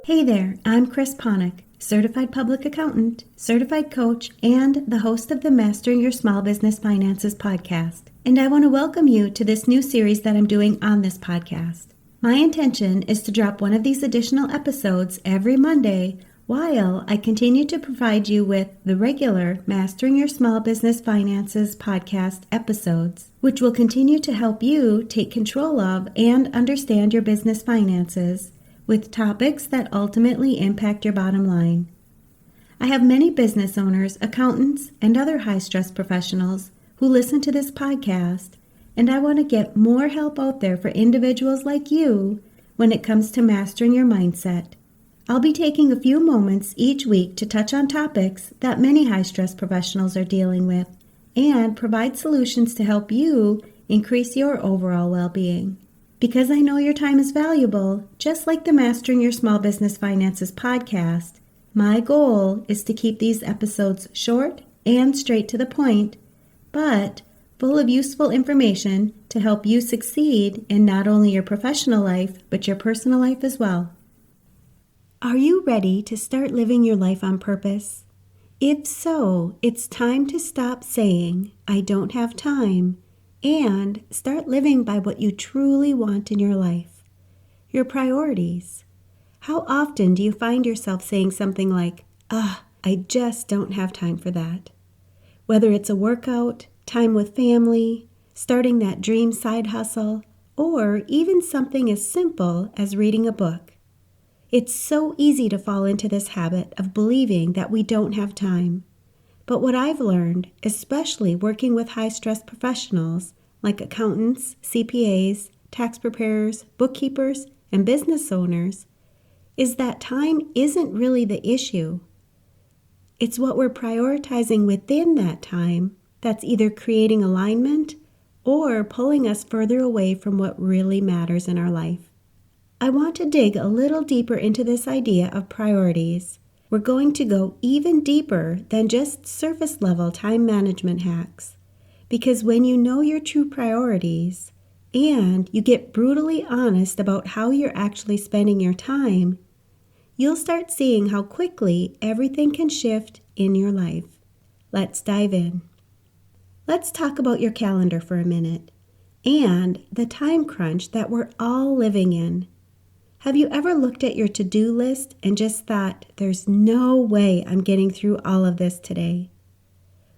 Hey there, I'm Chris Ponick, Certified Public Accountant, Certified Coach, and the host of the Mastering Your Small Business Finances podcast. And I want to welcome you to this new series that I'm doing on this podcast. My intention is to drop one of these additional episodes every Monday while I continue to provide you with the regular Mastering Your Small Business Finances podcast episodes, which will continue to help you take control of and understand your business finances with topics that ultimately impact your bottom line. I have many business owners, accountants, and other high-stress professionals who listen to this podcast, and I want to get more help out there for individuals like you when it comes to mastering your mindset. I'll be taking a few moments each week to touch on topics that many high-stress professionals are dealing with and provide solutions to help you increase your overall well-being. Because I know your time is valuable, just like the Mastering Your Small Business Finances podcast, my goal is to keep these episodes short and straight to the point, but full of useful information to help you succeed in not only your professional life, but your personal life as well. Are you ready to start living your life on purpose? If so, it's time to stop saying, "I don't have time," and start living by what you truly want in your life, your priorities. How often do you find yourself saying something like, I just don't have time for that? Whether it's a workout, time with family, starting that dream side hustle, or even something as simple as reading a book. It's so easy to fall into this habit of believing that we don't have time. But what I've learned, especially working with high-stress professionals like accountants, CPAs, tax preparers, bookkeepers, and business owners, is that time isn't really the issue. It's what we're prioritizing within that time that's either creating alignment or pulling us further away from what really matters in our life. I want to dig a little deeper into this idea of priorities. We're going to go even deeper than just surface-level time management hacks. Because when you know your true priorities and you get brutally honest about how you're actually spending your time, you'll start seeing how quickly everything can shift in your life. Let's dive in. Let's talk about your calendar for a minute and the time crunch that we're all living in. Have you ever looked at your to-do list and just thought, there's no way I'm getting through all of this today?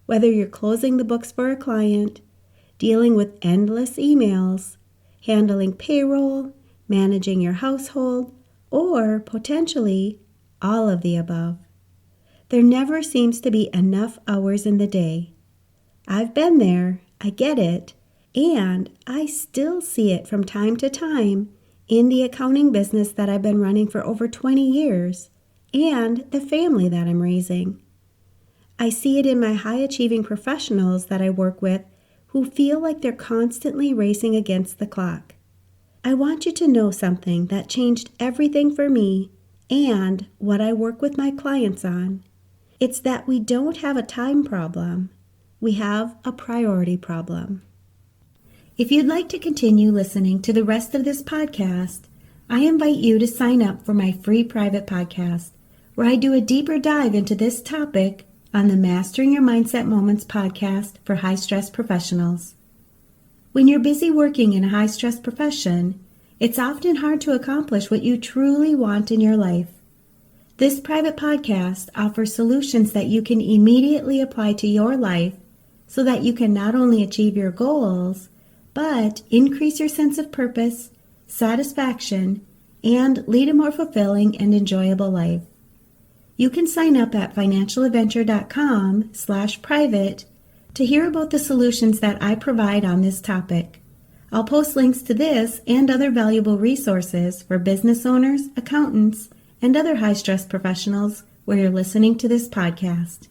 Whether you're closing the books for a client, dealing with endless emails, handling payroll, managing your household, or potentially all of the above. There never seems to be enough hours in the day. I've been there, I get it, and I still see it from time to time in the accounting business that I've been running for over 20 years and the family that I'm raising. I see it in my high-achieving professionals that I work with who feel like they're constantly racing against the clock. I want you to know something that changed everything for me and what I work with my clients on. It's that we don't have a time problem. We have a priority problem. If you'd like to continue listening to the rest of this podcast, I invite you to sign up for my free private podcast, where I do a deeper dive into this topic on the Mastering Your Mindset Moments podcast for high-stress professionals. When you're busy working in a high-stress profession, it's often hard to accomplish what you truly want in your life. This private podcast offers solutions that you can immediately apply to your life so that you can not only achieve your goals, but increase your sense of purpose, satisfaction, and lead a more fulfilling and enjoyable life. You can sign up at financialadventure.com/private to hear about the solutions that I provide on this topic. I'll post links to this and other valuable resources for business owners, accountants, and other high-stress professionals where you're listening to this podcast.